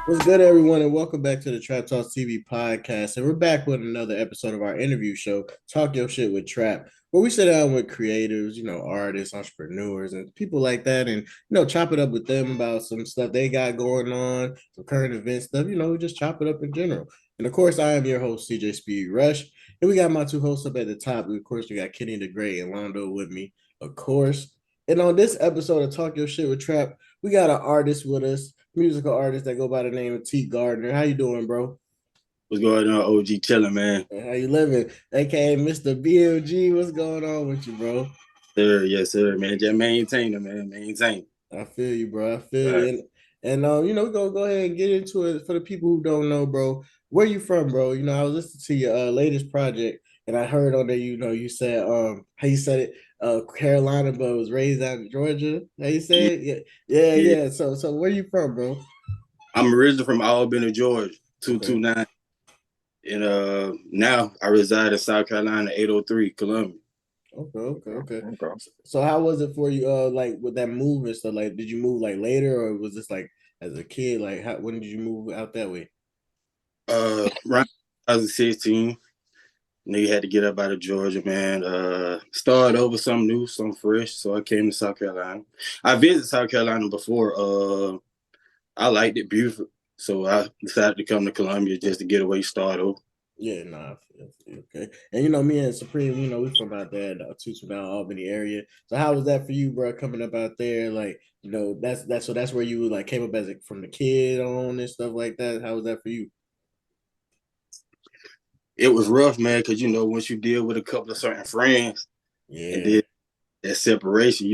What's good, everyone, and welcome back to the Trap Talk TV podcast. And we're back with another episode of our interview show, Talk Your Shit with Trap, where we sit down with creators, artists, entrepreneurs, and people like that, and chop it up with them about some stuff they got going on, some current event stuff. We just chop it up in general. And of course, I am your host, CJ Speed Rush, and we got my two hosts up at the top. Of course, we got Kenny the Great and Lando with me, of course. And on this episode of Talk Your Shit with Trap, we got an artist with us, musical artist that go by the name of T. Gardner. How you doing, bro? What's going on, OG? Chilling, man. How you living? AKA Mr. BLG. What's going on with you, bro? Sir, yes, sir, man. Just maintain it, man. Maintain. I feel you, bro. I feel Right. you. We're gonna go ahead and get into it for the people who don't know, bro. Where you from, bro? I was listening to your latest project and I heard on there, you said how you said it, Carolina, but was raised out in Georgia. How you Yeah, say it? Yeah, yeah. yeah. So where you from, bro? I'm originally from Albany, Georgia, Okay. 229. And now I reside in South Carolina, 803, Columbia. Okay. Okay. So how was it for you? Like with that move and stuff. Like, did you move like later, or was this like as a kid? Like, when did you move out that way? Around 2016, nigga had to get up out of Georgia, man. Start over something new, something fresh. So I came to South Carolina. I visited South Carolina before. I liked it, beautiful. So I decided to come to Columbia just to get away, start over. Yeah, nah, I feel okay. And me and Supreme, we from out there, the Tyswt T Albany area. So how was that for you, bro? Coming up out there, like that's where you like came up as from the kid on and stuff like that. How was that for you? It was rough, man, because once you deal with a couple of certain friends and Yeah, then that separation,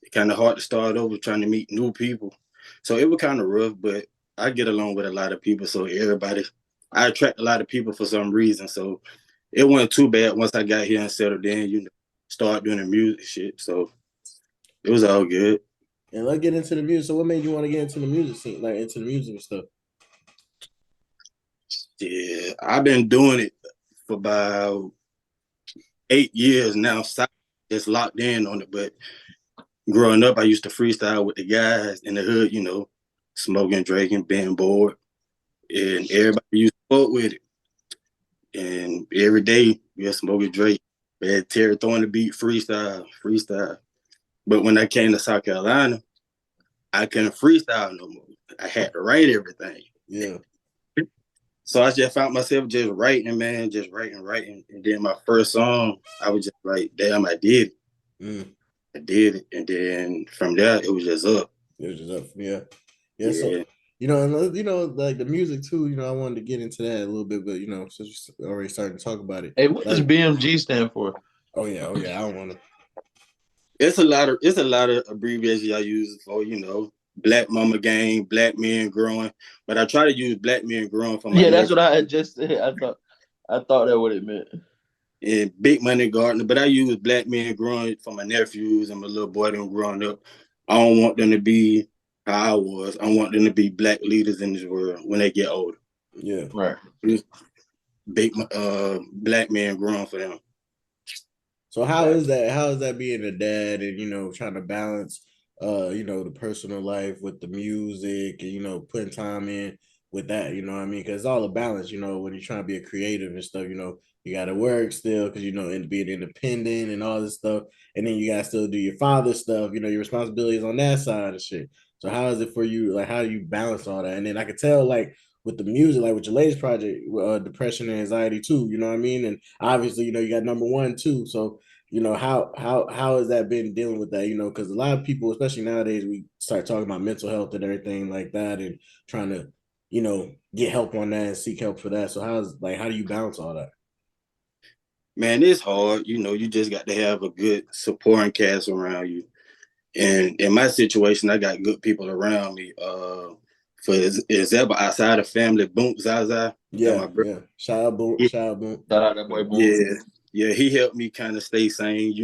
it's kind of hard to start over trying to meet new people. So it was kind of rough, but I get along with a lot of people. So I attract a lot of people for some reason. So it wasn't too bad once I got here and settled in, start doing the music shit. So it was all good. and let's get into the music. So what made you want to get into the music scene, like into the music and stuff? Yeah, I've been doing it for about 8 years now. So just locked in on it, but growing up, I used to freestyle with the guys in the hood, smoking, drinking, being bored, and everybody used to fuck with it. And every day, we had smoking Drake. We had Terry throwing the beat, freestyle. But when I came to South Carolina, I couldn't freestyle no more. I had to write everything. Yeah. So I just found myself just writing, man, just writing. And then my first song, I was just like, damn, I did it. Mm. I did it. And then from there, it was just up. It was just up. Yeah. Yeah. So, Yeah. and like the music too, I wanted to get into that a little bit, but since we already started to talk about it. Hey, what does Like, BMG stand for? oh yeah. I don't want to. It's a lot of abbreviations I use it for, Black Mama Gang, Black Men Growing. But I try to use Black Men Growing for my Yeah, that's nephew what I had just said. I thought that what it meant. and Big Money Gardner. But I use Black Men Growing for my nephews and my little boy them growing up. I don't want them to be how I was. I want them to be black leaders in this world when they get older. Yeah. Right. Big black men growing for them. So how is that? How is that being a dad and trying to balance the personal life with the music and putting time in with that, you know what I mean? Because it's all a balance, when you're trying to be a creative and stuff, you gotta work still because and being independent and all this stuff. And then you gotta still do your father stuff, your responsibilities on that side of shit. So how is it for you? Like how do you balance all that? And then I could tell like with the music, like with your latest project, depression and anxiety too, you know what I mean? And obviously, you got number one too. So how has that been dealing with that? Because a lot of people, especially nowadays, we start talking about mental health and everything like that, and trying to get help on that and seek help for that. So how do you balance all that? Man, it's hard. You just got to have a good supporting cast around you. And in my situation, I got good people around me. For example, outside of family, Boom Zaza, that Yeah, my brother. yeah. Shout out, boom, Yeah, shout out, boom. Shout out that boy Boom. yeah, yeah. He helped me kind of stay sane.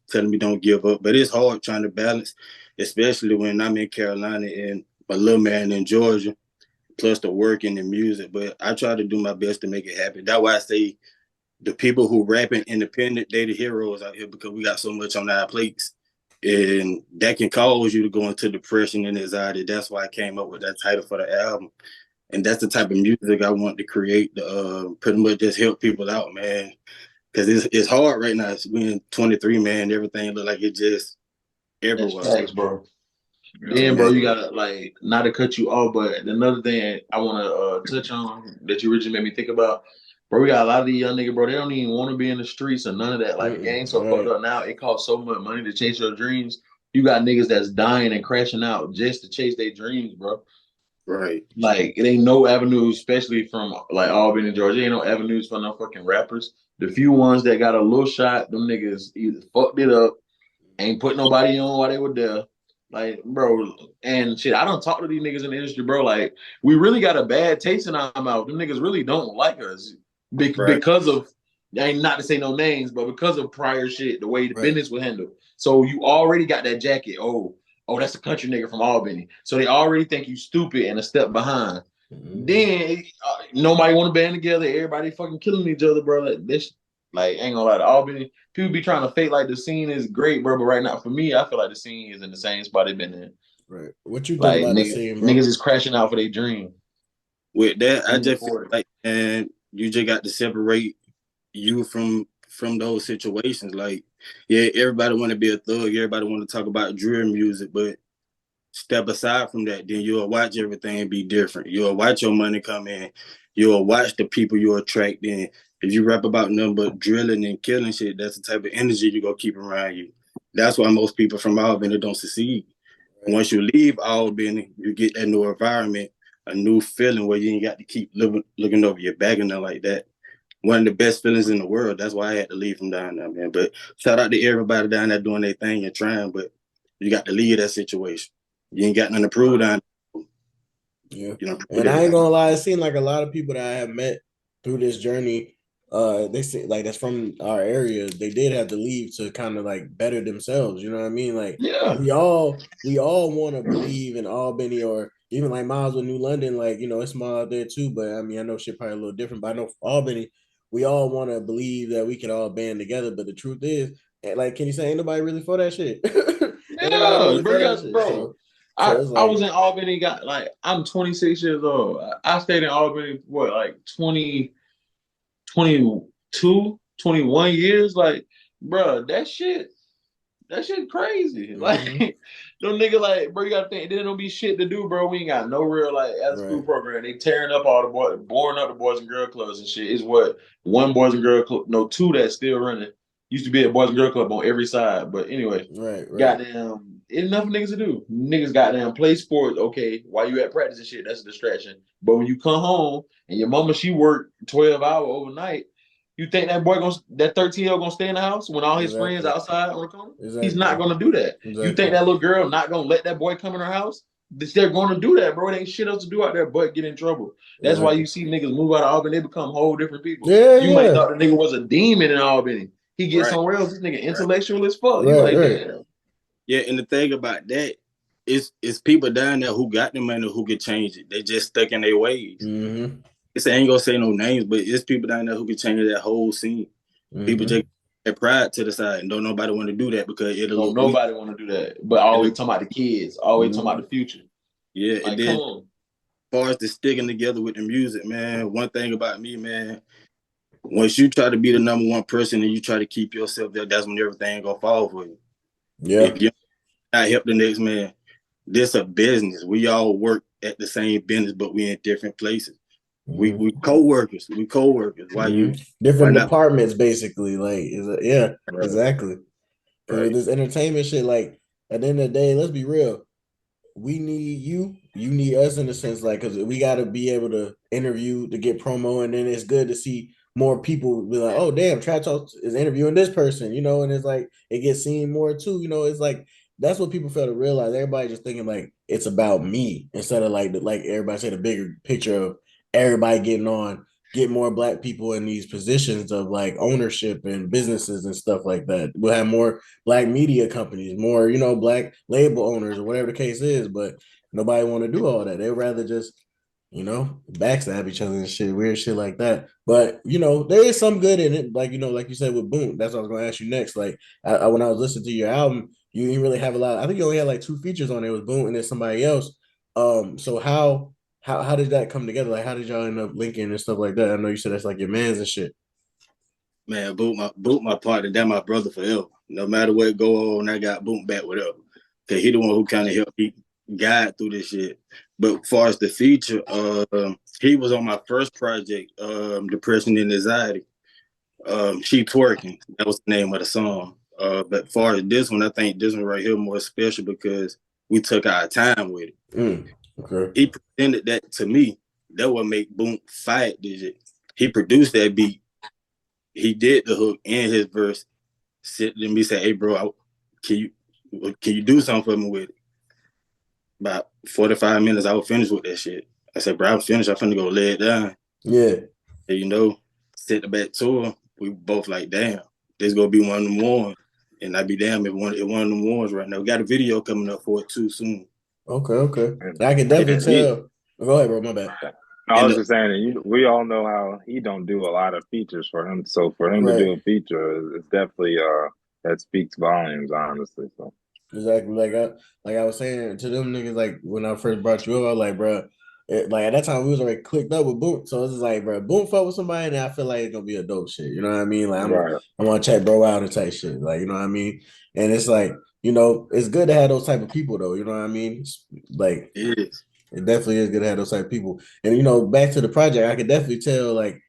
Telling me don't give up. But it's hard trying to balance, especially when I'm in Carolina and my little man in Georgia, plus the work and the music. But I try to do my best to make it happen. That's why I say the people who rapping independent, they the heroes out here because we got so much on our plates. and that can cause you to go into depression and anxiety. That's why I came up with that title for the album. And that's the type of music I want to create to pretty much just help people out, man. Because it's hard right now. It's being 23, man. Everything look like it's just That's everywhere. facts, bro. Then, bro, you gotta like not to cut you off, but another thing I want to touch on that you originally made me think about, bro. We got a lot of these young niggas, bro. They don't even want to be in the streets or none of that. Like the game's so fucked up now. It costs so much money to chase your dreams. You got niggas that's dying and crashing out just to chase their dreams, bro. Right. Like it ain't no avenues, especially from like Albany, Georgia. Ain't no avenues for no fucking rappers. The few ones that got a little shot, them niggas either fucked it up, ain't put nobody on while they were there. Like, bro, and shit, I don't talk to these niggas in the industry, bro. Like, we really got a bad taste in our mouth. Them niggas really don't like us because of, ain't not to say no names, but because of prior shit, the way the business was handled. So you already got that jacket. Oh, that's a country nigga from Albany. So they already think you stupid and a step behind. Then nobody want to band together. Everybody fucking killing each other, bro. Like this, like ain't gonna lie to Albany. People be trying to fake like the scene is great, bro. But right now, for me, I feel like the scene is in the same spot they've been in. Right. What you think Like about the scene, bro? niggas is crashing out for their dream. With that, I just feel like, and you just got to separate you from those situations. Like, yeah, everybody want to be a thug. Everybody want to talk about drill music, but step aside from that, then you'll watch everything be different. You'll watch your money come in. You'll watch the people you attract in. If you rap about nothing but drilling and killing shit, that's the type of energy you're going to keep around you. That's why most people from Albany don't succeed. Right. Once you leave Albany, you get that new environment, a new feeling where you ain't got to keep looking over your back and nothing like that. One of the best feelings in the world. That's why I had to leave from down there, man. But shout out to everybody down there doing their thing and trying, but you got to leave that situation. You ain't got nothing to prove down there. Yeah. And I ain't gonna lie, it seemed like a lot of people that I have met through this journey, they say like that's from our area, they did have to leave to kind of like better themselves. You know what I mean? Like we all want to believe in Albany or even like Miles with New London, like it's small out there too. But I mean, I know shit probably a little different, but I know for Albany, we all want to believe that we can all band together. But the truth is, like, can you say ain't nobody really for that shit? Bro. I was in Albany, I'm 26 years old. I stayed in Albany for like 20, 22, 21 years. Like, bro, that shit crazy. Like, them niggas, like, bro, you gotta think, there don't be shit to do, bro. We ain't got no real, like, after school program. They tearing up all the boys, boring up the Boys and Girl Clubs and shit. It's what, one Boys and Girl Club, no, two that's still running. Used to be a Boys and Girl Club on every side. But anyway, goddamn, it's nothing niggas to do. Niggas goddamn play sports. Okay, while you at practice and shit, that's a distraction. But when you come home and your mama, she worked 12 hours overnight, you think that boy that 13-year-old gonna stay in the house when all his friends outside on the corner? He's not gonna do that. You think that little girl not gonna let that boy come in her house? They're gonna do that, bro. It ain't shit else to do out there but get in trouble. That's why you see niggas move out of Albany, they become whole different people. You might thought the nigga was a demon in Albany. He gets somewhere else. This nigga intellectual as fuck. You like, damn. Yeah, and the thing about that is people down there who got the money who can change it. They just stuck in their ways. I ain't gonna say no names, but it's people down there who can change that whole scene. People just get pride to the side and don't nobody want to do that because it'll look nobody want to do that. But always talking about the kids, always talking about the future. Yeah, like, and then as far as the sticking together with the music, man, one thing about me, man, once you try to be the number one person and you try to keep yourself there, that's when everything gonna fall for you. Yeah. If you not help the next man, this a business. We all work at the same business, but we in different places. We co-workers. Why you different departments basically? Like exactly. Because this entertainment shit, like at the end of the day, let's be real. We need you. You need us in a sense, like because we got to be able to interview to get promo, and then it's good to see more people be like, oh damn, Trap Talk is interviewing this person, and it's like it gets seen more too. It's like that's what people fail to realize. Everybody just thinking like it's about me instead of like everybody said the bigger picture of everybody get more black people in these positions of like ownership and businesses and stuff like that. We'll have more black media companies, more, black label owners or whatever the case is, but nobody want to do all that. They'd rather just, backstab each other and shit, weird shit like that. But, there is some good in it. Like, like you said with Boom, that's what I was going to ask you next. Like when I was listening to your album, You didn't really have a lot. I think you only had like 2 features on it. It was Boom and then somebody else. So how did that come together? Like, how did y'all end up linking and stuff like that? I know you said that's like your man's and shit. Man, boot my partner, that my brother forever. No matter what go on, I got boot back with him. Cause he the one who kind of helped me guide through this shit. But as far as the feature, he was on my first project, Depression and Anxiety. She Twerking. That was the name of the song. But as far as this one, I think this one right here more special because we took our time with it. Okay. He presented that to me. That would make Boom fight this shit. He produced that beat. He did the hook and his verse. Sit to me, say, "Hey, bro, can you do something for me with it?" About 45 minutes, I was finished with that shit. I said, "Bro, I'm finished. I'm finna go lay it down." Yeah. And, sit the back to him. We both like, "Damn, this gonna be one of them ones." And I'd be damn if one of them ones right now. We got a video coming up for it too soon. Okay. I can definitely tell. Go ahead, bro. My bad. I was just saying, we all know how he don't do a lot of features for him. So for him to do a feature, it's definitely that speaks volumes, honestly. So exactly, like I was saying to them niggas, like when I first brought you up, I was like, bro, like at that time we was already clicked up with Boom, so it's just like, bro, Boom fuck with somebody, and I feel like it's gonna be a dope shit. You know what I mean? Like I want to check bro out and type shit, like you know what I mean? And it's like, it's good to have those type of people though. You know what I mean? Like it is. It definitely is good to have those type of people. And back to the project, I could definitely tell, like,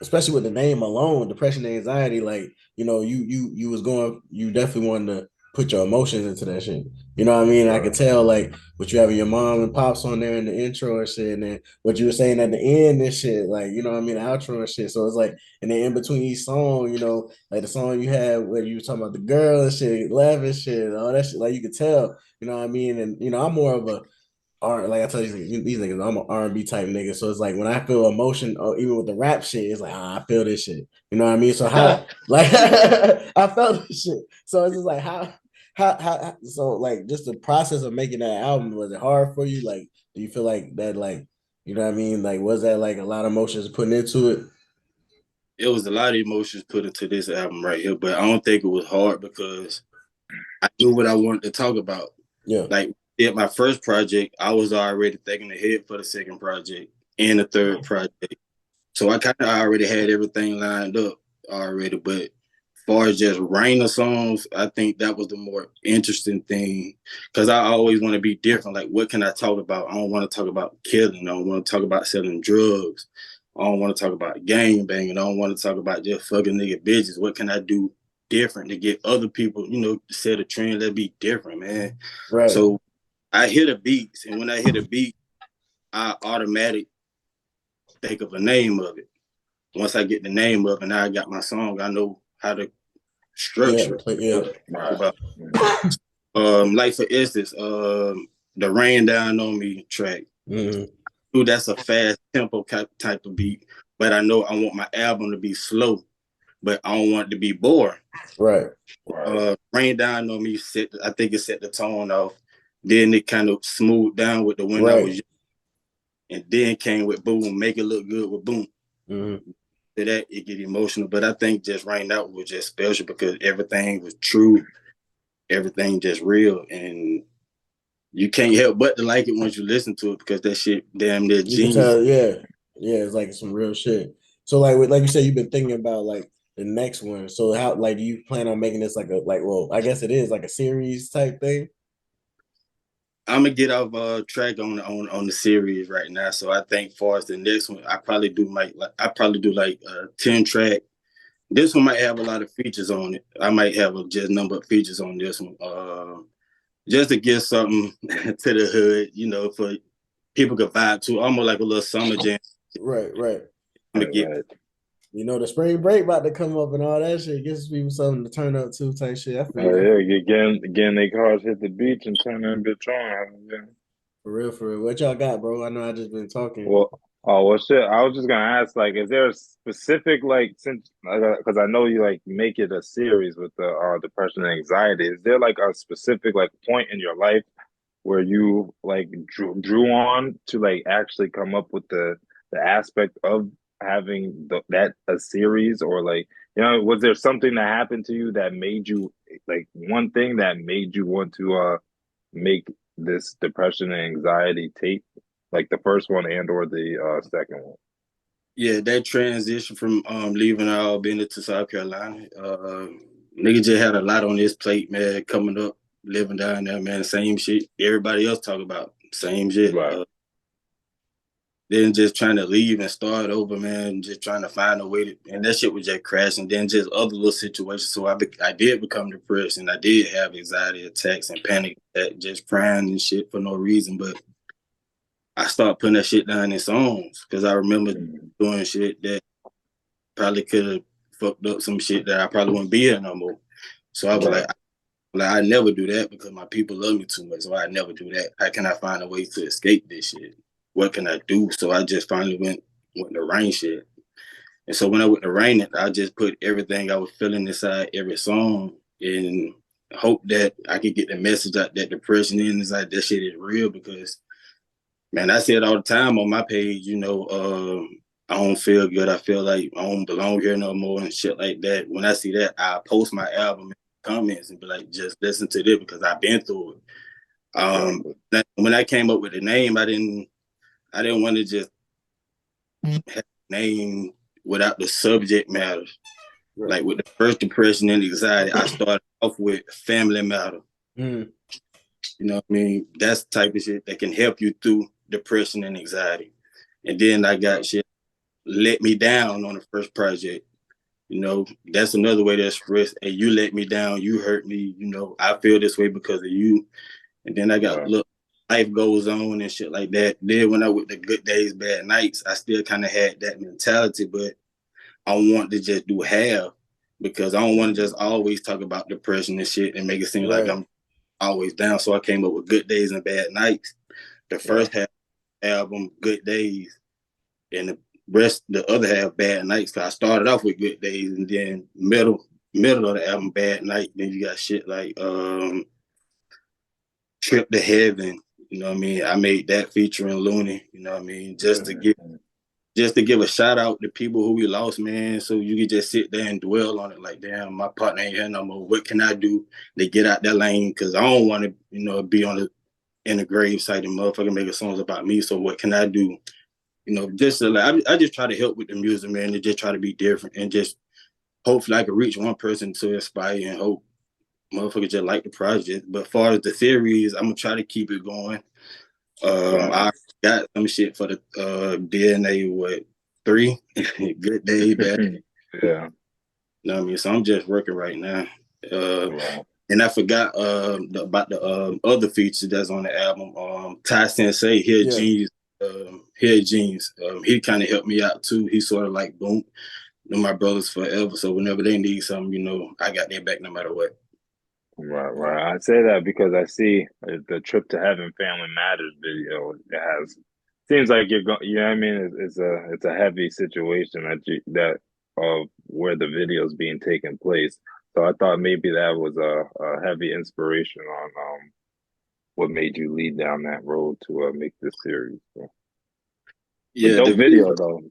especially with the name alone, depression and anxiety, like, you definitely wanted to put your emotions into that shit. You know what I mean? I could tell, like, what you having your mom and pops on there in the intro and shit, and then what you were saying at the end and shit, like, you know what I mean, the outro and shit. So it's like, and then in between each song, like the song you had where you were talking about the girl and shit, laughing shit, and all that shit, like you could tell, you know what I mean? And I'm more of a like I tell you, these niggas, I'm an R&B type nigga. So it's like when I feel emotion, or even with the rap shit, it's like I feel this shit. You know what I mean? So how like I felt this shit. So it's just like how so like just the process of making that album, was it hard for you? Like, do you feel like that, like, you know what I mean? Like, was that like a lot of emotions putting into it? It was a lot of emotions put into this album right here, but I don't think it was hard because I knew what I wanted to talk about. Yeah. Like at my first project, I was already thinking ahead for the second project and the third project. So I kind of already had everything lined up already. But as far as just writing the songs, I think that was the more interesting thing. Because I always want to be different. Like, what can I talk about? I don't want to talk about killing. I don't want to talk about selling drugs. I don't want to talk about gang banging. I don't want to talk about just fucking nigga bitches. What can I do different to get other people, set a trend that be different, man? Right. So I hear the beats, and when I hear the beat, I automatically think of a name of it. Once I get the name of it, and I got my song, I know how to structure it. Like for instance, the Rain Down on Me track. Ooh, that's a fast tempo type of beat, but I know I want my album to be slow, but I don't want it to be boring. Right. Rain Down on Me I think it set the tone off. Then it kind of smoothed down with the When I Was Young. And then came with Boom, Make It Look Good with Boom. To that, it get emotional. But I think just right now was just special because everything was true, everything just real, and you can't help but to like it once you listen to it because that shit damn near genius. You can tell, yeah, it's like some real shit. So like you said, you've been thinking about like the next one. So how, like, do you plan on making this like well, I guess it is like a series type thing? I'm gonna get off track on the series right now. So I think far as the next one, I probably do like 10 track. This one might have a lot of features on it. I might have a just number of features on this one. Just to give something to the hood, for people to vibe to, almost like a little summer jam. Right. Right. The spring break about to come up and all that shit. Gives people something to turn up to type shit. I feel again, they cars hit the beach and turn that bitch on. Yeah. For real. What y'all got, bro? I know I just been talking. Well, shit. I was just gonna ask, like, is there a specific, like, since because I know you like make it a series with the depression and anxiety. Is there like a specific like point in your life where you like drew on to like actually come up with the aspect of having that a series, or like You know, was there something that happened to you that made you like one thing that made you want to make this depression and anxiety tape, like the first one and or the second one? Yeah, that transition from leaving Albany to South Carolina, nigga just had a lot on his plate, man. Coming up, living down there, man. Same shit everybody else talk about. Same shit. Right. Then just trying to leave and start over, man. Just trying to find a way to, and that shit was just crashing. Then just other little situations. So I did become depressed, and I did have anxiety attacks and panic attacks, just crying and shit for no reason. But I started putting that shit down in songs because I remember doing shit that probably could have fucked up some shit that I probably wouldn't be here no more. So I was like, I never do that because my people love me too much. So I never do that. How can I find a way to escape this shit? What can I do? So I just finally went to rain shit. And so when I went to rain it, I just put everything I was feeling inside every song and hope that I could get the message out that depression is like that shit is real because man, I say it all the time on my page, you know, I don't feel good. I feel like I don't belong here no more and shit like that. When I see that, I post my album in the comments and be like, just listen to this because I've been through it. When I came up with the name, I didn't want to just have a name without the subject matter. Right. Like with the first depression and anxiety, I started off with family matter. You know what I mean? That's the type of shit that can help you through depression and anxiety. And then I got shit let me down on the first project. You know, that's another way to express, hey, you let me down, you hurt me, you know, I feel this way because of you. And then I got look, life goes on and shit like that. Then when I went to Good Days, Bad Nights, I still kind of had that mentality, but I want to just do half because I don't want to just always talk about depression and shit and make it seem like I'm always down. So I came up with Good Days and Bad Nights. The first half album, Good Days, and the other half, Bad Nights. Cause I started off with Good Days, and then middle of the album, Bad Night. Then you got shit like Trip to Heaven. You know what I mean? I made that featuring Looney. You know what I mean? Just to give a shout out to people who we lost, man. So you can just sit there and dwell on it like, damn, my partner ain't here no more. What can I do to get out that lane? Cause I don't want to, you know, be in the grave site and motherfucking making songs about me. So what can I do? You know, just I just try to help with the music, man, and just try to be different and just hopefully I can reach one person to inspire and hope motherfuckers just like the project. But as far as the theories, I'm gonna try to keep it going. I got some shit for the DNA 3 Good Day, Bad. Yeah. You know what I mean? So I'm just working right now. And I forgot about the other features that's on the album. Ty Sensei, Genius. Jeans. He kind of helped me out too. He sort of like boom, my brothers forever. So whenever they need something, you know, I got their back no matter what. Right. I say that because I see the Trip to Heaven Family Matters video. It seems like you're going. You know what I mean? It's a heavy situation that of where the video is being taken place. So I thought maybe that was a heavy inspiration on what made you lead down that road to make this series. So. Yeah, dope video though.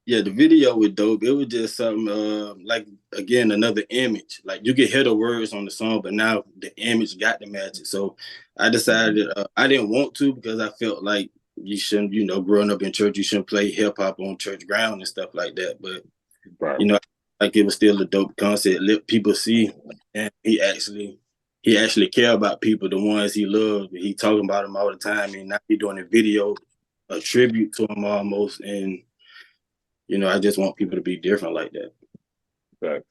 Yeah, the video was dope. It was just something like again another image. Like you could hear the words on the song, but now the image got to match it. So I decided I didn't want to because I felt like you shouldn't, you know, growing up in church, you shouldn't play hip hop on church ground and stuff like that. But you know, like it was still a dope concept. Let people see, and he actually care about people, the ones he loved. He talking about them all the time, and now he doing a video, a tribute to him almost, and you know, I just want people to be different like that. Facts.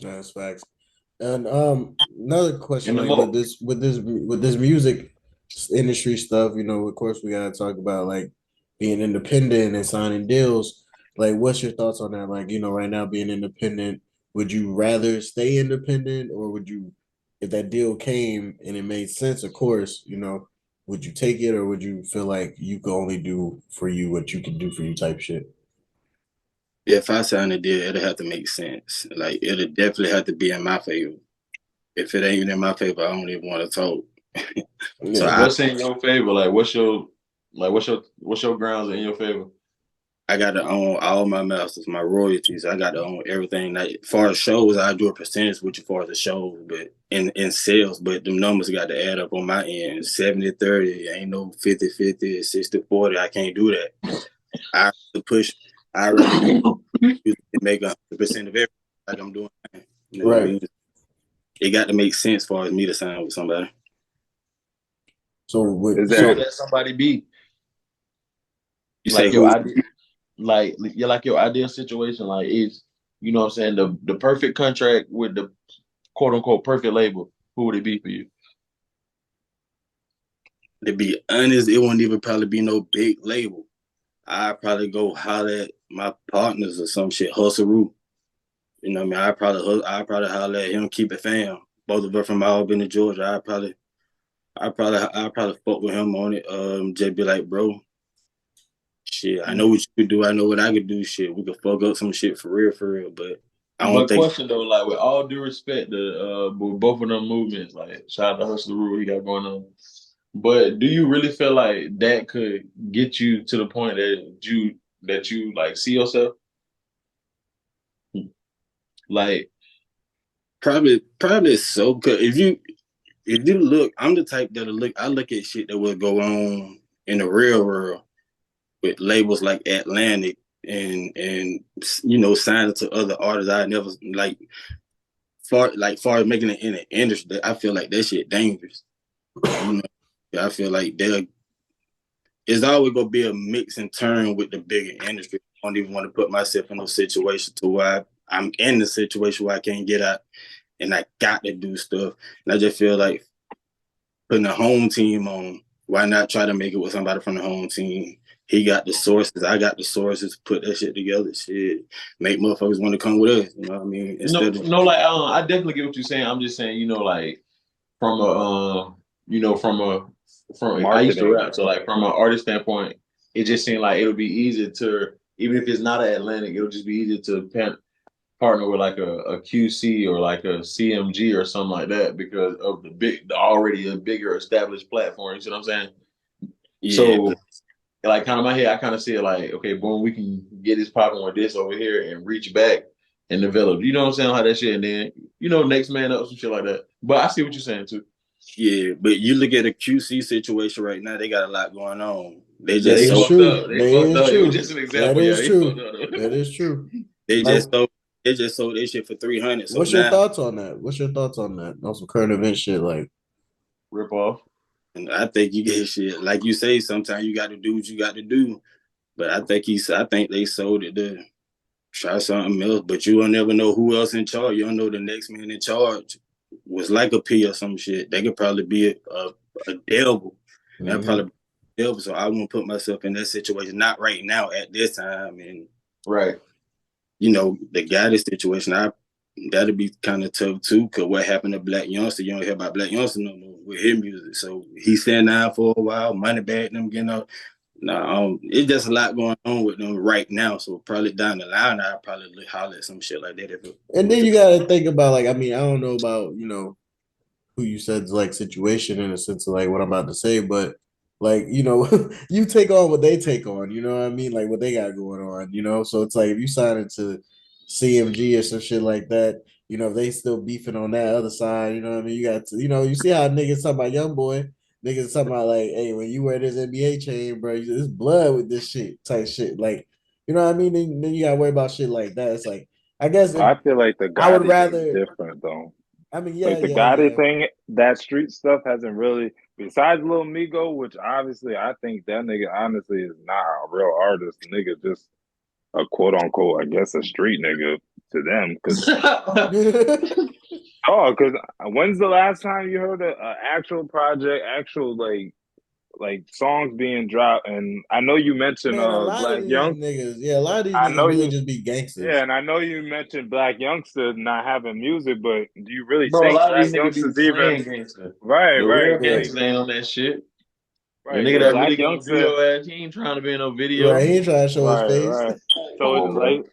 That's facts. And another question, like with this music industry stuff, you know, of course we gotta talk about like being independent and signing deals. Like, what's your thoughts on that? Like, you know, right now being independent, would you rather stay independent, or would you, if that deal came and it made sense, of course, you know, would you take it, or would you feel like you could only do for you what you can do for you type shit? If I sign a deal, it'll have to make sense. Like it'll definitely have to be in my favor. If it ain't in my favor, I don't even want to talk. So what's in your favor? Like what's your grounds in your favor? I got to own all my masters, my royalties. I got to own everything. Like, as far as shows, I do a percentage with you far as the shows, but in sales, but the numbers got to add up on my end. 70-30, ain't no 50-50, 60-40. I can't do that. I push. I rather make 100% of everything like I'm doing. You know what I mean? It got to make sense for me to sign with somebody. So who let somebody be? You like say your who? idea, like your ideal situation, like is you know what I'm saying, the perfect contract with the quote unquote perfect label. Who would it be for you? To be honest, it won't even probably be no big label. I'd probably go holler at my partners or some shit, Hustle. You know what I mean? I probably holler at him, keep it fam. Both of us from Albany, Georgia. I probably fuck with him on it. Just be like, bro, shit, I know what you could do. I know what I could do. Shit, we could fuck up some shit for real. But I don't think. Question though, like with all due respect to with both of them movements, like shout out to Hustler he got going on. But do you really feel like that could get you to the point that you like see yourself? Like Probably so. Cause if you look, I'm the type that'll look. I look at shit that will go on in the real world with labels like Atlantic and you know signing to other artists. I never far as making it in the industry. I feel like that shit dangerous. You know, I feel like it's always gonna be a mix and turn with the bigger industry. I don't even want to put myself in a situation to where I'm in the situation where I can't get out and I got to do stuff. And I just feel like putting a home team on, why not try to make it with somebody from the home team? He got the sources, I got the sources, put that shit together, shit. Make motherfuckers want to come with us, you know what I mean? I definitely get what you're saying. I'm just saying, like from I used to marketing. rap, so like from an artist standpoint, it just seemed like it'll be easy to, even if it's not an Atlantic, it'll just be easy to partner with like a QC or like a CMG or something like that because of already a bigger established platform. You see what I'm saying? Yeah. So like kind of my head, I kind of see it like, okay, boom, we can get this popping with this over here and reach back and develop. You know what I'm saying? How that shit, and then next man up, some shit like that. But I see what you're saying too. Yeah, but you look at a QC situation right now, they got a lot going on. They Yeah, just they It's sold fucked true. up. They That fucked is up. It was true. just an That example. Yeah, is they fucked true. up. That is true. they Like, just sold their shit for 300. So what's your now thoughts on that? What's your thoughts on that? On some current event shit, like Rip off. and I think you get shit. Like you say, sometimes you gotta do what you got to do. But I think they sold it to try something else. But you will never know who else in charge. You don't know the next man in charge was like a P or some shit. They could probably be a devil. That probably be a devil. So I won't put myself in that situation. Not right now at this time. And Right. the guidance situation, that'd be kind of tough too. Cause what happened to Black Youngster? You don't hear about Black Youngster no more with his music. So he's staying down for a while. Money bag them getting up. No, it's just a lot going on with them right now. So probably down the line, I'll probably holler at some shit like that. and then you gotta think about like, I mean, I don't know about, who you said's like situation in a sense of like what I'm about to say, but like, you take on what they take on, you know what I mean? Like what they got going on, So it's like if you sign into CMG or some shit like that, if they still beefing on that other side, you know what I mean? You got to, you see how niggas talking about young boy, niggas talking about like, hey, when you wear this NBA chain, bro, there's blood with this shit type shit. Like, you know what I mean? Then you gotta worry about shit like that. It's like, I guess if I feel like the I would Gotti thing's rather, different though. I mean, Like the Gotti thing, that street stuff hasn't really, besides Lil Migo, which obviously I think that nigga honestly is not a real artist. The nigga just a quote unquote, I guess, a street nigga to them. Because when's the last time you heard a actual project, actual like songs being dropped? And I know you mentioned Man, a lot of Black these Young. niggas, yeah, a lot of these I know niggas really you. just be Yeah, gangsters. and I know you mentioned Black Youngster not having music, but do you really Bro, a think lot of Black these niggas be Youngster's even playing gangster. right? The Right, real Yeah, like gangsters ain't on that shit. The right, nigga because that Black really gonna do Youngster, your ass, he ain't trying to be in no right. video. He ain't trying to show his right, face. right. Come So on, bro.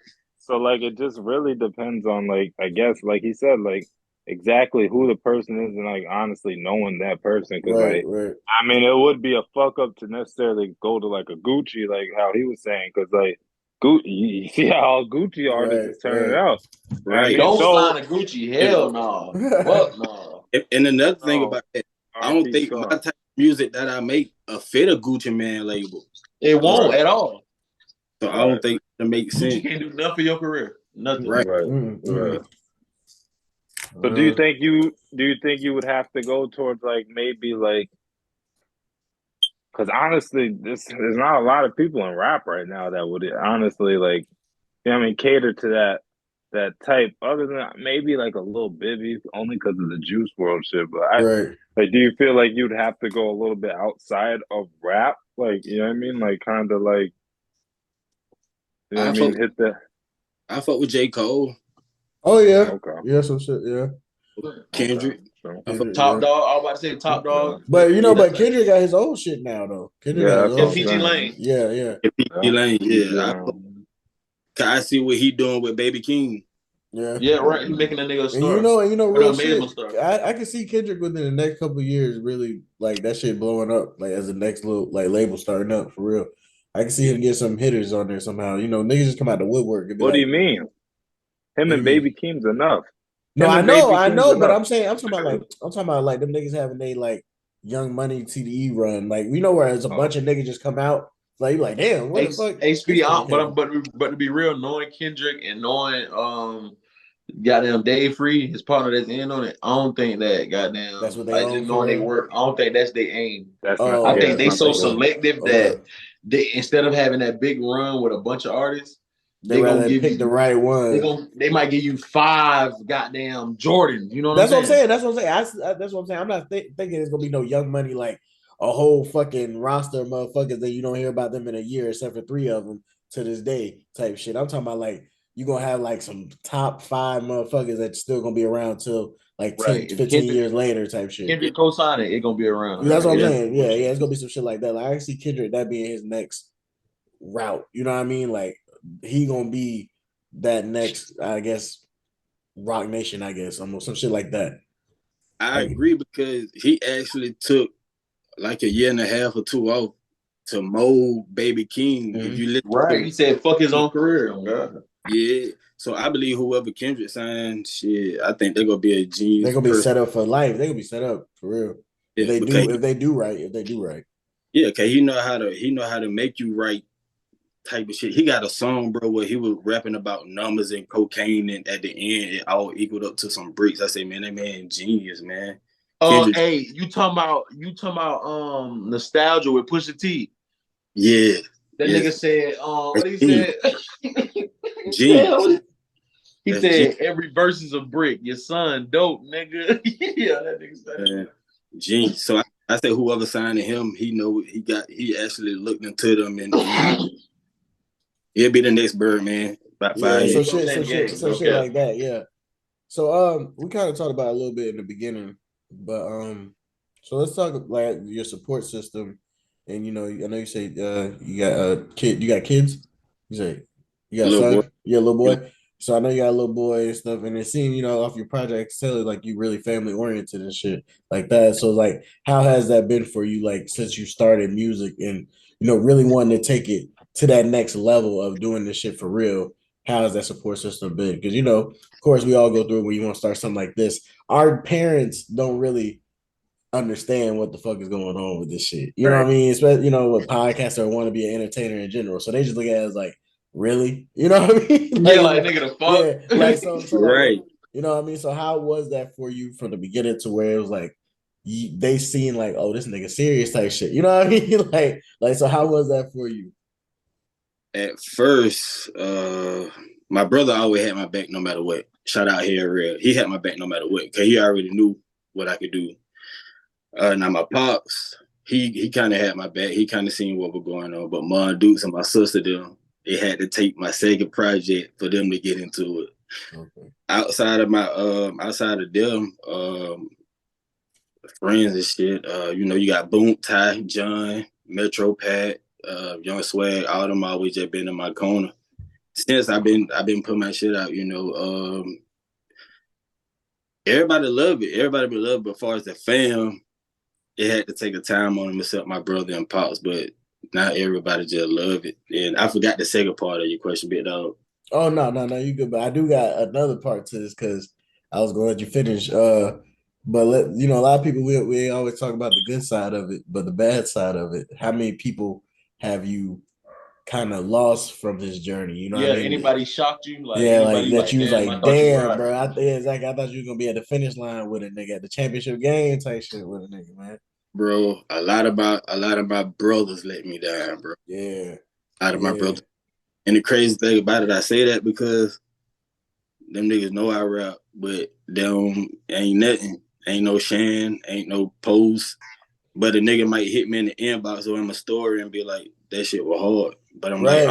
it just really depends on like I guess like he said like exactly who the person is and like honestly knowing that person because Right, like right. I mean it would be a fuck up to necessarily go to like a Gucci like how he was saying because like Gucci, you see how Gucci artists is turning out. I Right. mean, Don't so sign a Gucci. And, Hell no. Fuck no. and another thing no, about that, I don't R.P. think my Sean. type of music that I make a fit a Gucci man label. It won't Right, at all. So I right, don't think it makes Gucci sense. can't do nothing for your career. Nothing. Right. right, Mm-hmm. right. So do you think you would have to go towards like maybe like because honestly, there's not a lot of people in rap right now that would honestly like you know what I mean cater to that type. Other than maybe like a little Bibby, only because of the Juice World shit. But I Right. like, do you feel like you'd have to go a little bit outside of rap? Like you know what I mean? Like kind of like you know what I I fuck mean? Hit the I fuck with J. Cole, Oh yeah. okay, Yeah, some shit. Yeah. okay, Kendrick. so I fuck Kendrick, Top yeah. dog. I was about to say top yeah, dog. But you know, Yeah, but Kendrick got his own shit now though. Kendrick got yeah, his that's what yeah, own I'm PG shit. saying. Lane. Yeah, yeah, PG Yeah, Lane. Yeah. yeah. I see what he doing with Baby King. yeah. Yeah, right. He making a nigga a star. And you know, Or real done made him shit. a star. I can see Kendrick within the next couple of years really like that shit blowing up, like as the next little like label starting up for real. I can see him get some hitters on there somehow. You know, niggas just come out the woodwork and be What do like, you mean? Him "What do and you mean?" Baby Keem's enough. No, Him and Baby I Keem's know, but enough. I'm talking about like them niggas having they like Young Money TDE run. Like we know where there's a Oh, bunch of niggas just come out. Like you like, damn, where the fuck this HB nigga out, came from? but to be real, knowing Kendrick and knowing goddamn Dave Free, his partner that's in on it, I don't think that That's goddamn what they like just own for knowing they real. work, I don't think that's their aim. that's not. I Oh, Yeah, think it's they not so their game. okay, selective okay. that they instead of having that big run with a bunch of artists, They they gonna rather give pick the you right ones. they might give you 5 goddamn Jordans. You know what I'm That's what I'm saying? saying. That's what I'm saying. That's what I'm saying. I'm not thinking it's gonna be no Young Money like a whole fucking roster of motherfuckers that you don't hear about them in a year, except for 3 of them to this day type shit. I'm talking about like you gonna have like some top 5 motherfuckers that's still gonna be around till like 10, Right. If 15 years later type shit. Kendrick co-sign it, gonna be around. That's what I'm It ain't saying. Yeah, yeah, bullshit. it's gonna be some shit like that. Like I see Kendrick that being his next route. You know what I mean? Like he gonna be that next, I guess, Rock Nation. I guess almost some shit like that. I Like agree because he actually took like a year and a half or two off to mold Baby King. If mhm. you listen Right. to He said fuck his own career. Oh God. yeah. So I believe whoever Kendrick signed, shit, I think they're gonna be a They're genius gonna be person. set up for life. They're gonna be set up for real. Yeah, because If they do right, if they do right. yeah, cause he know how to make you right type of shit. He got a song, bro, where he was rapping about numbers and cocaine, and at the end, it all equaled up to some bricks. I say, man, that man genius, man. Kendrick, Hey, you talking about nostalgia with Pusha T. yeah, That nigga yes, said, that's what he genius, said? he genius, said, he that's genius, said every verse is a brick. Your son dope, nigga. Yeah, that nigga said man. that. Genius. So I say whoever signed to him, he know he actually looked into them, and he'll be the next bird, man. About Yeah, five Yeah, so years. he gonna shit, change the game. so No shit cap. like that. Yeah. So we kind of talked about it a little bit in the beginning, but so let's talk like your support system, and you know, I know you say you got a kid, you got kids, you say you got a Little boy. son, you got a little boy. So I know you got a little boy and stuff, and it seemed off your projects tell it like you really family oriented and shit like that. So like, how has that been for you? Like since you started music and really wanting to take it to that next level of doing this shit for real. How has that support system been? Because of course, we all go through when you want to start something like this. Our parents don't really understand what the fuck is going on with this shit. You know what Right, I mean? Especially, with podcasts or want to be an entertainer in general. So they just look at it as like, really? You know what I mean? Yeah, like, like nigga the yeah, like fuck. so like what? right. You know what I mean? So how was that for you from the beginning to where it was like they seen like, oh, this nigga serious type shit. You know what I mean? like so how was that for you? At first, my brother always had my back no matter what. Shout out here, real. He had my back no matter what, because he already knew what I could do. Now my pops, he kind of had my back. He kind of seen what was going on. But my Dukes and my sister, them, they had to take my second project for them to get into it. Okay. Outside of them, friends and shit. You got Boom, Ty, John, Metro, Pat, Young Swag. All them always just been in my corner since I've been putting my shit out. Everybody love it. Everybody love it. But as far as the fam, it had to take a time on them except my brother and pops. But not everybody just love it. And I forgot the second part of your question, big dog. Oh no, you good. But I do got another part to this because I was going to let you finish. But a lot of people we always talk about the good side of it, but the bad side of it. How many people have you kind of lost from this journey? You know what Yeah, I mean? anybody shocked you? Like Yeah, like anybody that. like, You was damn, I like, thought you were damn, right. bro. Exactly. I thought you were gonna be at the finish line with a nigga at the championship game type shit with a nigga, man. Bro, a lot of my brothers let me down, bro. Yeah, A lot of my brothers. And the crazy thing about it, I say that because them niggas know I rap, but them ain't nothing. Ain't no Shan, ain't no post. But a nigga might hit me in the inbox or in my story and be like, that shit was hard. But I'm like,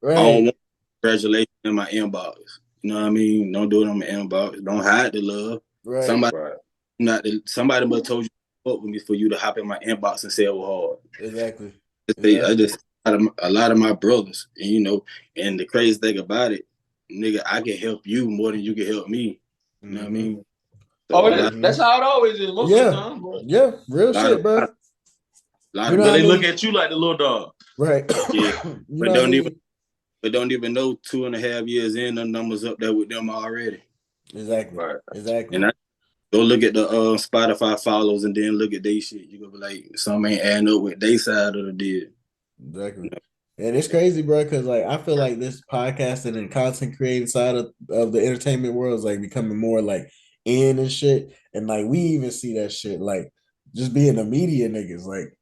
right. I don't want congratulations in my inbox. You know what I mean? Don't do it on my inbox. Don't hide the love. Right. Somebody must told you to fuck with me for you to hop in my inbox and say it was hard. Exactly. I just a lot of my brothers, and and the crazy thing about it, nigga, I can help you more than you can help me. You know what I mean? So That's how it always is most of the time, bro. Yeah, real shit, bro. But they look at you like the little dog. Right. Yeah. But don't even know 2.5 years in, the numbers up there with them already. Exactly. Right. Exactly. And I go look at the Spotify follows and then look at they shit. You gonna be like, some ain't adding up with they side of the deal. Exactly. And it's crazy, bro, because like I feel like this podcasting and content creating side of the entertainment world is like becoming more like in and shit. And like we even see that shit, like just being the media niggas, like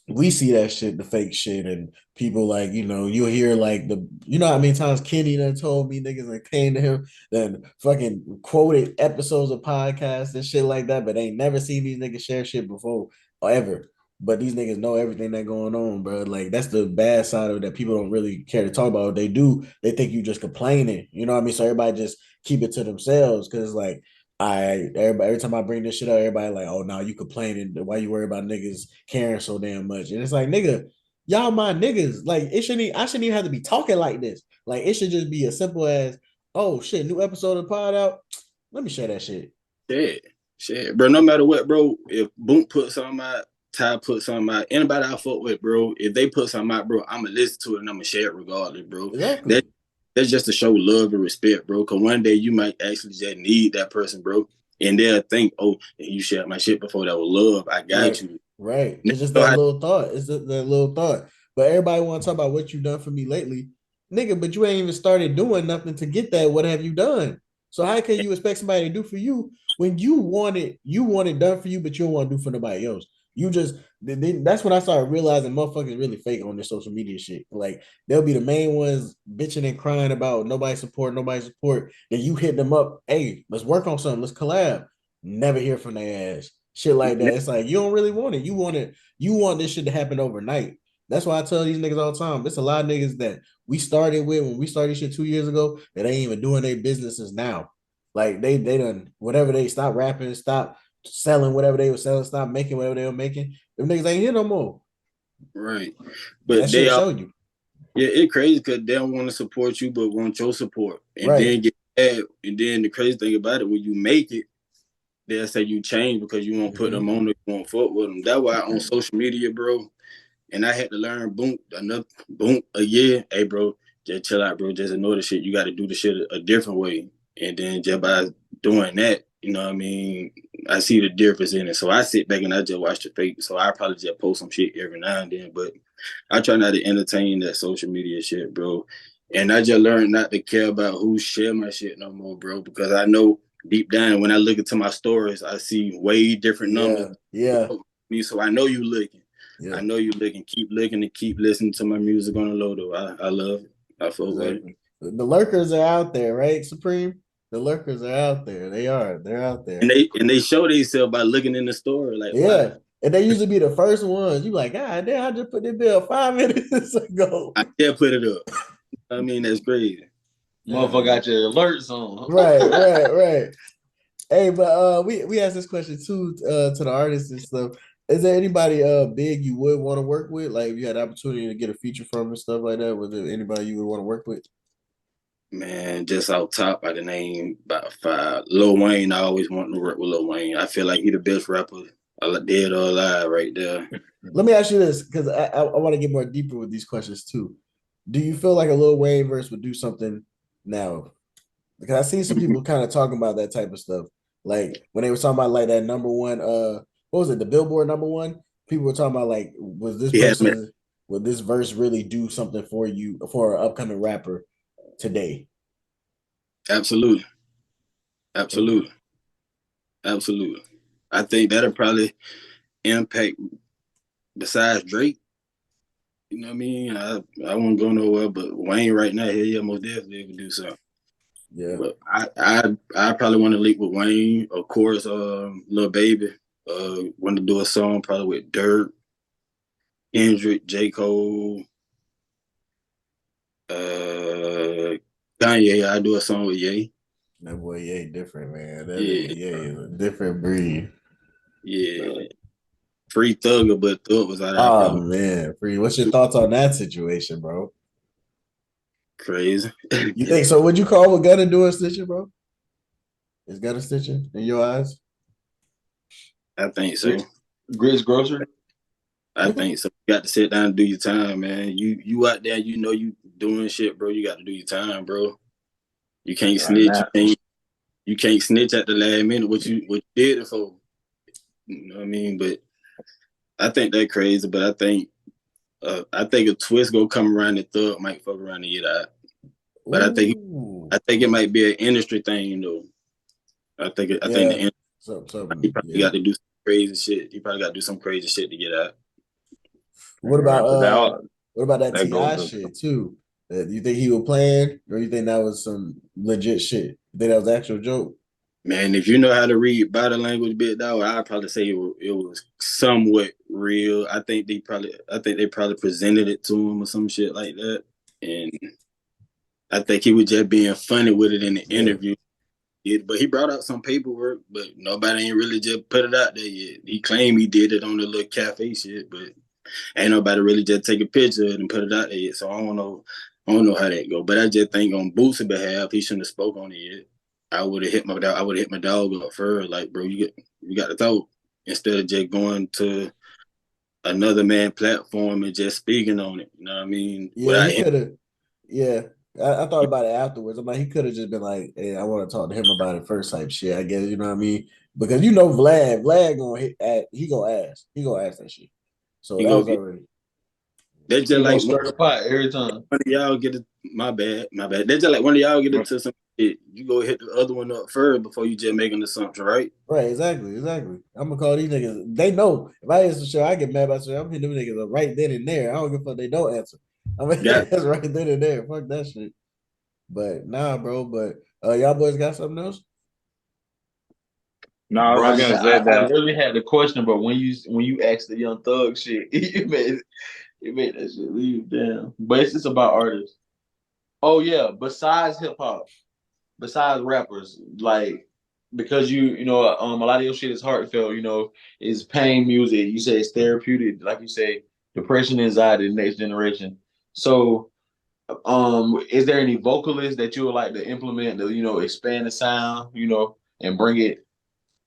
we see that shit, the fake shit, and people like, you'll hear like how many times Kenny done told me niggas that came to him, then fucking quoted episodes of podcasts and shit like that, but ain't never seen these niggas share shit before or ever. But these niggas know everything that going on, bro. Like that's the bad side of it that people don't really care to talk about. If they do, they think you just complaining. You know what I mean? So everybody just keep it to themselves because like every time I bring this shit up, everybody like, oh no, you complaining. Why you worry about niggas caring so damn much? And it's like, nigga, y'all my niggas. Like I shouldn't even have to be talking like this. Like it should just be as simple as, oh shit, new episode of the pod out. Let me share that shit. Shit. Bro, no matter what, bro, if Boom put something out, Ty put something out, anybody I fuck with, bro, if they put something out, bro, I'ma listen to it and I'ma share it regardless, bro. Exactly. That's just to show love and respect, bro. Cause one day you might actually just need that person, bro. And they'll think, oh, you shared my shit before, that was love. I got you. Right. It's just that little thought. It's that little thought. But everybody want to talk about what you done for me lately. Nigga, but you ain't even started doing nothing to get that. What have you done? So how can you expect somebody to do for you when you want it done for you, but you don't want to do for nobody else? You just that's when I started realizing motherfuckers really fake on their social media shit. Like they'll be the main ones bitching and crying about nobody support. Then you hit them up, hey, let's work on something, let's collab. Never hear from their ass. Shit like that. It's like you don't really want it. You want this shit to happen overnight. That's why I tell these niggas all the time. It's a lot of niggas that we started with when we started shit 2 years ago that ain't even doing their businesses now. Like they done whatever, they stop rapping, stop selling whatever they were selling, stop making whatever they were making. Them niggas ain't here no more. Right. But that shit show you. Yeah, it's crazy because they don't want to support you but want your support. And then get mad. And then the crazy thing about it, when you make it, they'll say you change because you won't put them on, you won't fuck with them. That's why on social media, bro, and I had to learn a year. Hey, bro, just chill out, bro. Just ignore the shit. You got to do the shit a different way. And then just by doing that, you know what I mean, I see the difference in it. So I sit back and I just watch the fake. So I probably just post some shit every now and then, but I try not to entertain that social media shit, bro. And I just learned not to care about who share my shit no more, bro, because I know deep down when I look into my stories, I see way different numbers. Yeah. So I know you looking. Yeah. I know you looking. Keep looking and keep listening to my music on the low though. I love it. I feel exactly. The lurkers are out there, right, Supreme? The lurkers are out there. They are. They're out there. And they show themselves by looking in the story. Like, yeah. Why? And they usually be the first ones. You like, God damn, I just put this bill 5 minutes ago. I can't put it up. I mean, that's crazy. Motherfucker got your alerts on. Right. Hey, but we asked this question too to the artists and stuff. Is there anybody big you would want to work with? Like if you had the opportunity to get a feature from and stuff like that, was there anybody you would want to work with? Man, just out top, I can name about 5. Lil Wayne, I always want to work with Lil Wayne. I feel like he the best rapper Dead or alive right there. Let me ask you this, because I want to get more deeper with these questions too. Do you feel like a Lil Wayne verse would do something now? Because I seen some people kind of talking about that type of stuff. Like when they were talking about like that number one, what was it, the Billboard number one? People were talking about like, Yeah, would this verse really do something for you for an upcoming rapper today? absolutely, absolutely, absolutely. I think that'll probably impact besides Drake. You know what I mean? I won't go nowhere, but Wayne right now, yeah, most definitely would do something. Yeah. But I probably want to link with Wayne, of course. Lil Baby, want to do a song probably with Dirt, Kendrick, J Cole, Kanye. I do a song with Ye. That boy Ye different, man. That Yeah, nigga Ye is a different breed. yeah. Free Thugger, but Thug was out. I Oh probably man, free. What's your thoughts on that situation, bro? crazy. You think so? Would you call what Gunna doing stitching, bro? Is Gunna stitching in your eyes? I think so. Grizz Grocer. I think so. You got to sit down and do your time, man. You out there, you know you doing shit, bro. You got to do your time, bro. You can't Right snitch. now. You can't snitch at the last minute. What you did it for? You know what I mean? But I think that crazy. But I think a twist go come around, the Thug might fuck around and get out. But Ooh. I think it might be an industry thing, you know. I think the Yeah. industry, he Something. probably Yeah. got to do some crazy shit. He probably got to do some crazy shit to get out. What about Right, but what about that that Ti goes shit too? You think he was playing, or you think that was some legit shit? You think that was actual joke? Man, if you know how to read body language, bit dog, I'd probably say it was somewhat real. I think they probably presented it to him or some shit like that, and I think he was just being funny with it in the Yeah. interview. But he brought out some paperwork, but nobody ain't really just put it out there yet. He claimed he did it on the little cafe shit, but ain't nobody really just take a picture of it and put it out there yet. So I don't know. I don't know how that go. But I just think on Boost's behalf, he shouldn't have spoke on it yet. I would have hit my dog. I would have hit my dog up first, like, bro, you got to talk instead of just going to another man platform and just speaking on it. You know what I mean? Yeah, Without he him, could have. Yeah, I thought about it afterwards. I'm like, he could have just been like, "Hey, I want to talk to him about it first," type shit. I guess you know what I mean, because you know Vlad gonna he gonna ask that shit. So he that go was get. already. That's just He gonna like stir the pot every time. one of y'all get it. My bad, my bad. That's just like one of y'all get into some shit. You go hit the other one up first before you just make an assumption, right? Right, exactly. I'm gonna call these niggas. They know if I answer shit, I get mad about shit. I'm hitting them niggas up right then and there. I don't give a fuck they don't answer. I mean, Got that's right then and there. Fuck that shit. But nah, bro. But y'all boys got something else? no, I Bro, was gonna say I that. literally had the question, but when you asked the Young Thug shit, it made that shit leave down. But it's just about artists. Oh yeah, besides hip hop, besides rappers, like because a lot of your shit is heartfelt, is pain music. You say it's therapeutic, like you say, depression, anxiety, the next generation. So, is there any vocalists that you would like to implement to, expand the sound, and bring it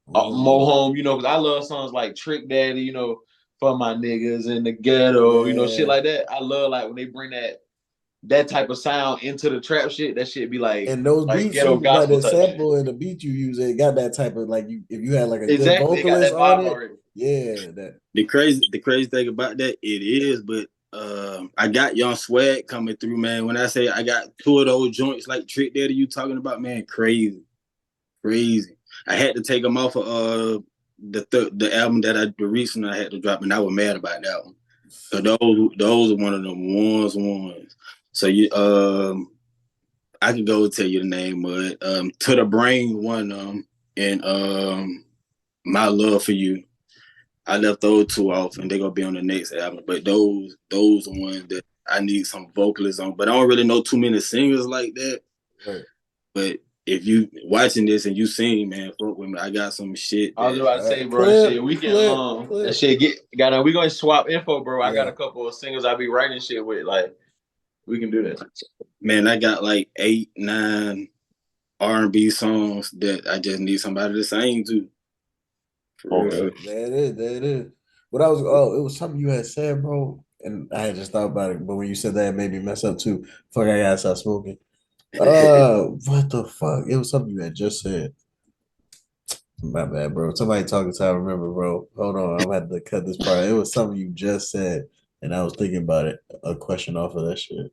more Ooh, home, because I love songs like Trick Daddy, for my niggas in the ghetto, shit yeah. like that. I love like when they bring that type of sound into the trap shit. That shit be And those like beats ghetto too, like gospel the type shit. sample and the beat you use, it got that type of like you if you had like a good Exactly, it got vocalist that on vibe it, already. yeah, that the crazy thing about that, it is, but I got Young Swag coming through, man. When I say I got two of those joints like Trick Daddy you talking about, man, crazy, crazy. I had to take them off of the album that the recent I had to drop, and I was mad about that one. So those are one of them ones. So I can go tell you the name of it. To the Brain one and My Love for You. I left those two off, and they're gonna be on the next album. But those are ones that I need some vocalists on. But I don't really know too many singers like that. right. But if you watching this and you sing, man, fuck with me. I got some shit I was that about to say, bro, shit, Clip, we can clip, that clip. shit got on. We gonna swap info, bro. I got Yeah. a couple of singles I be writing shit with. Like, we can do that. man, I got like 8, 9 R&B songs that I just need somebody to sing to. For real. Okay. There it is. There it is. What I was it was something you had said, bro, and I had just thought about it. But when you said that, it made me mess up too. Fuck, I gotta stop smoking. What the fuck? It was something you had just said. My bad, bro. Somebody talking to I remember, bro. Hold on, I'm had to cut this part. It was something you just said, and I was thinking about it. A question off of that shit. It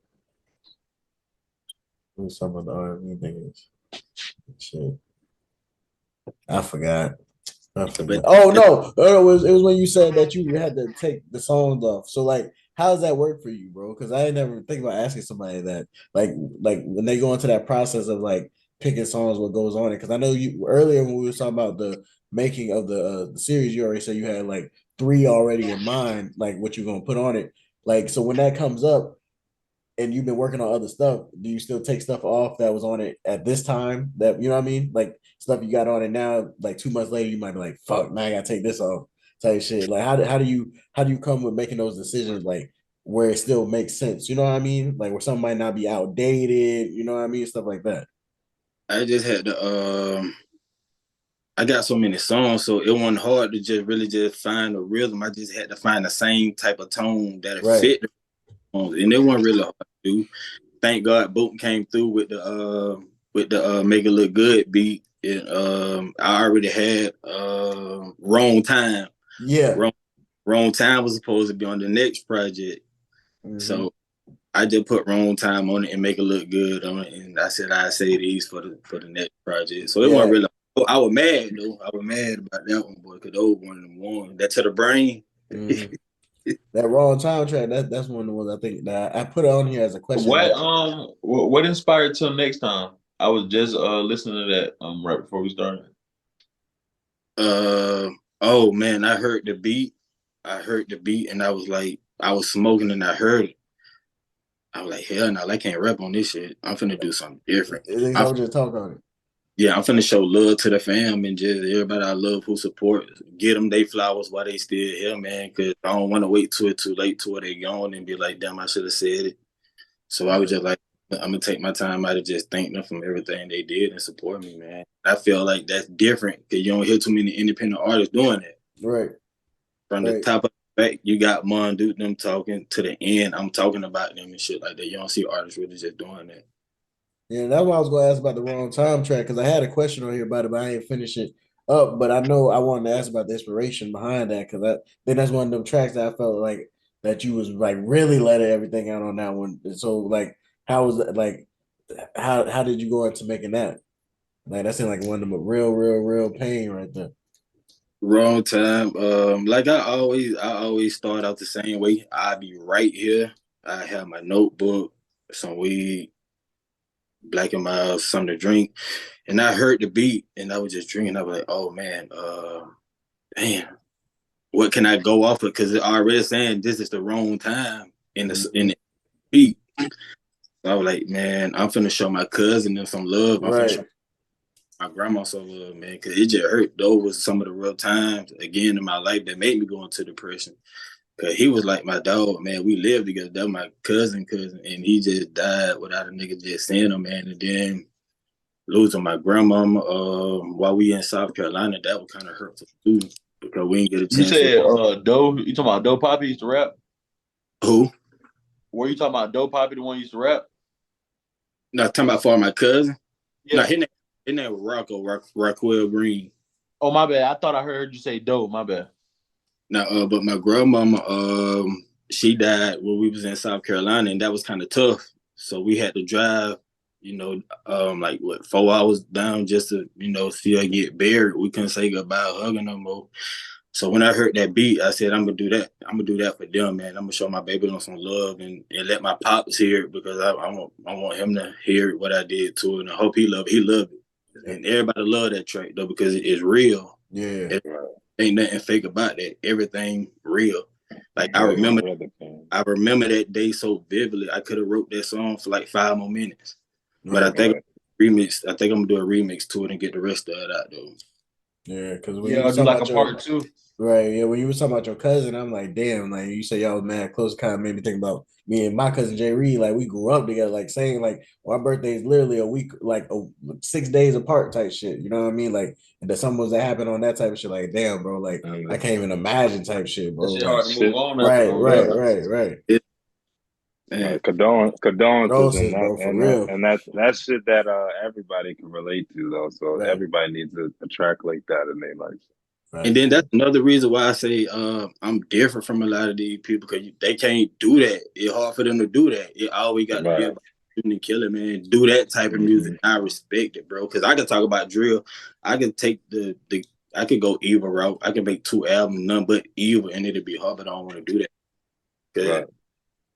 was some of the R&B niggas. Shit, I forgot. I But forgot. Oh no, it was when you said that you had to take the songs off. So like, how does that work for you, bro? Because I ain't never think about asking somebody that. Like when they go into that process of like picking songs, what goes on it. Because I know you earlier when we were talking about the making of the series, you already said you had like three already in mind, like what you're gonna put on it. Like so when that comes up and you've been working on other stuff, do you still take stuff off that was on it at this time? That you know what I mean? Like stuff you got on it now, like 2 months later, you might be like, "Fuck, now I gotta take this off." Type shit. Like how do you come with making those decisions like where it still makes sense? You know what I mean? Like where something might not be outdated. You know what I mean? Stuff like that. I just had to I got so many songs, so it wasn't hard to just really just find a rhythm. I just had to find the same type of tone that it Right. fit the songs, and it wasn't really hard to do. Thank God Boot came through with the Make It Look Good beat. And I already had Wrong Time. Yeah. Wrong Time was supposed to be on the next project. Mm-hmm. So I just put Wrong Time on it and Make It Look Good on it. And I said I'd say these for the next project. So it wasn't Yeah. really. I was mad though. I was mad about that one, boy, because those one of them won. That To the Brain. Mm-hmm. That wrong time track. That's one of the ones I think that I put it on here as a question. What Like, what inspired till next time? I was just listening to that right before we started. Uh oh man, I heard the beat. I heard the beat and I was like, I was smoking and I heard it. I was like, hell no, I can't rap on this shit. I'm finna do something different. I I, was just talking on it. yeah, I'm finna show love to the fam and just everybody I love who support. Get them they flowers while they still here, man. Cause I don't want to wait till it's too late to where they gone and be like, damn, I should have said it. So I was just like, I'm gonna take my time out to just thank them from everything they did and support me, man. I feel like that's different because you don't hear too many independent artists doing that. Right. From the Right. top of the back, you got Mon Duke them talking to the end. I'm talking about them and shit like that. You don't see artists really just doing that. Yeah, that's why I was going to ask about the wrong time track because I had a question on here about it, but I ain't finish it up. But I know I wanted to ask about the inspiration behind that because I think that's one of them tracks that I felt like that you was like really letting everything out on that one. And so like, how was that? Like, how did you go into making that? Like that seemed like one of them real pain right there. Wrong time. Like I always start out the same way. I be right here. I have my notebook, some weed, black and mild, something to drink, and I heard the beat, and I was just drinking. I was like, oh man, damn, what can I go off of? Because it already saying this is the wrong time in the beat. So I was like, man, I'm finna show my cousin them some love. I'm finna Right. show my grandma some love, man, because it just hurt. Those was some of the real times again in my life that made me go into depression. Cause he was like my dog, man. We lived together. That was my cousin, and he just died without a nigga just seeing him, man. And then losing my grandmama while we in South Carolina, that was kind of hurtful too, because we didn't get a You chance to. said Doe. You talking about Doe Poppy used to rap? Who? Were you talking about Doe Poppy, the one used to rap? No, talking about for my cousin. Yeah. No, his name was Rockwell Green. Oh my bad. I thought I heard you say Doe. My bad. Now, but my grandmama, she died when we was in South Carolina, and that was kind of tough. So we had to drive, like 4 hours down just to, see her get buried. We couldn't say goodbye, or hug her no more. So when I heard that beat, I said, I'm gonna do that. I'm gonna do that for them, man. I'm gonna show my baby on some love and let my pops hear it because I want him to hear what I did to it. And I hope he loved it. And everybody love that track though because it's real. Yeah. Ain't nothing fake about that. Everything real. Like I remember that day so vividly. I could have wrote that song for like 5 more minutes. But I think I think I'm gonna do a remix to it and get the rest of it out though. Yeah, because when Yeah, you I'll do talk like about a part two. Right. Yeah. When you was talking about your cousin, I'm like, damn, like you say y'all was mad close, kind of made me think about me and my cousin Jay Reed. Like we grew up together, like saying like our birthday is literally a week, like 6 days apart type shit. You know what I mean? Like and there's something was that happened on that type of shit. Like, damn, bro, like I And can't even imagine type shit, That bro. shit Like hard to move shit, on after, right, on right, God. right, right. It, man, condolences Condolences, bro, for and that real. and that's shit that everybody can relate to though. So Right. everybody needs a track like that in their life. and Right. then that's another reason why I say I'm different from a lot of these people because they can't do that. It's hard for them to do that. It always got to be Right. about shooting and killing, man. Do that type of music. Mhm. I respect it, bro. Because I can talk about drill. I can take the I could go evil route. I can make 2 albums, none but evil, and it'll be hard. But I don't want to do that because Right.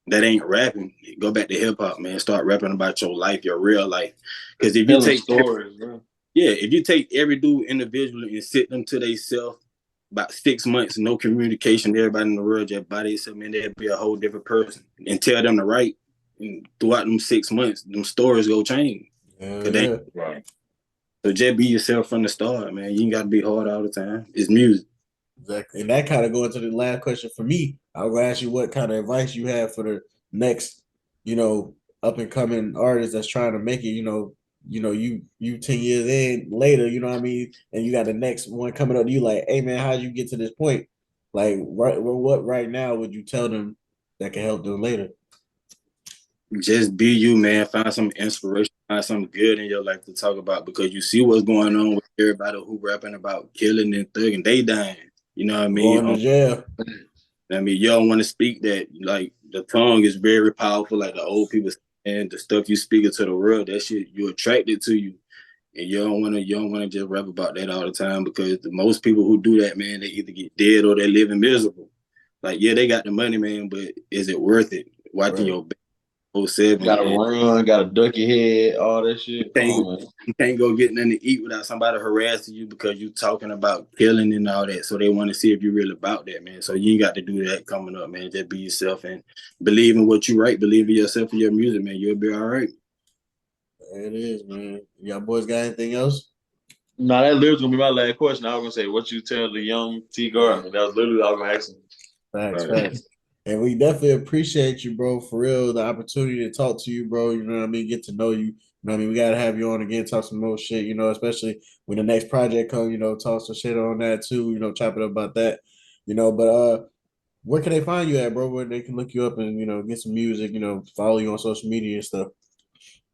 that ain't rapping. Go back to hip hop, man. Start rapping about your life, your real life. Because if you Telling take stories, bro. yeah, if you take every dude individually and sit them to themselves about 6 months, no communication, everybody in the world just by themselves, man, they'd be a whole different person. And tell them to write. And throughout them 6 months, them stories go change. Hell Cause they yeah. Right. so just be yourself from the start, man. You ain't gotta be hard all the time. It's music. Exactly. And that kind of going to the last question for me. I will ask you what kind of advice you have for the next, you know, up and coming artist that's trying to make it, you 10 years in later, you know what I mean? And you got the next one coming up to you like, hey man, how'd you get to this point? Like what right now would you tell them that can help them later? Just be you, man. Find some inspiration, find something good in your life to talk about because you see what's going on with everybody who rapping about killing and thugging. They dying. You know what I mean? Going to jail. I mean, you don't want to speak that. Like the tongue is very powerful, like the old people and the stuff you speak into the world. That shit you attracted to you, and you don't want to just rap about that all the time because the most people who do that, man, they either get dead or they living miserable. Like yeah, they got the money, man, but is it worth it? Watching Right. your 07 Gotta and run, gotta duck your head, all that shit. Come can't on, man. you can't go get nothing to eat without somebody harassing you because you talking about killing and all that. So they want to see if you're really about that, man. So you ain't got to do that coming up, man. Just be yourself and believe in what you write. Believe in yourself and your music, man. You'll be all right. There it is, man. Y'all boys got anything else? No, that literally gonna be my last question. I was gonna say, what you tell the young T Gardner? That was literally all I was gonna ask him. Facts, All right. facts. And we definitely appreciate you, bro, for real. The opportunity to talk to you, bro. You know what I mean? Get to know you. You know what I mean? We gotta have you on again, talk some more shit, especially when the next project comes, talk some shit on that too, chop it up about that. But where can they find you at, bro? Where they can look you up and, get some music, follow you on social media and stuff.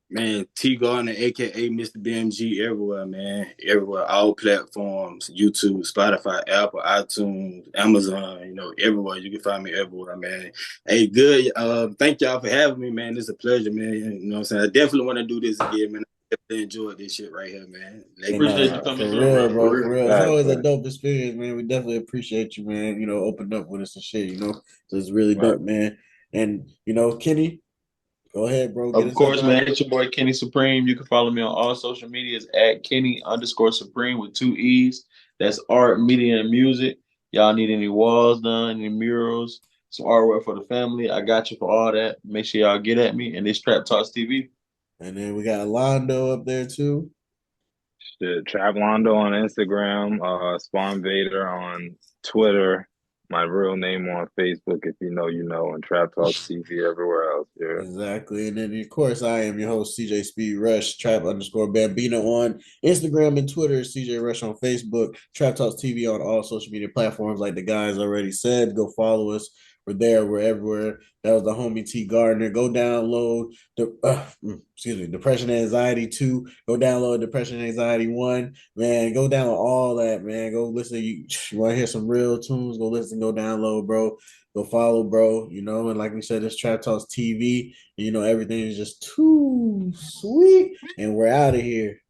Man, T Gardner, aka Mr. BMG, everywhere, man. Everywhere, all platforms, YouTube, Spotify, Apple, iTunes, Amazon, everywhere. You can find me everywhere, man. Hey, good. Thank y'all for having me, man. It's a pleasure, man. You know what I'm saying? I definitely want to do this again, man. I definitely enjoyed this shit right here, man. Like, And Appreciate you coming for through, real, bro. For bro, for real. real. It's Facts, always a facts. dope experience, man. We definitely appreciate you, man, opened up with us and shit. So it's really Right. dope, man. And, Kenny, go ahead, bro. Get Of us up course, out. man. It's your boy Kenny Supreme. You can follow me on all social medias at Kenny_Supreme with 2 E's. That's art, media, and music. Y'all need any walls done, any murals, some artwork for the family. I got you for all that. Make sure y'all get at me. And this Trap Talks TV. And then we got Londo up there too. Shit, Trap Londo on Instagram, Spawn Vader on Twitter, my real name on Facebook, if you know, you know, and Trap Talks TV everywhere else. Yeah. Exactly. And then of course I am your host, CJ Speed Rush, Trap_Bambino on Instagram and Twitter, CJ Rush on Facebook, Trap Talks TV on all social media platforms, like the guys already said. Go follow us. We're there, we're everywhere. That was the homie T Gardner. Go download Depression and Anxiety 2. Go download Depression and Anxiety 1. Man, go download all that, man. Go listen. You want to hear some real tunes? Go listen, go download, bro. Go follow, bro. And like we said, it's Trap Talks TV. Everything is just too sweet. And we're out of here.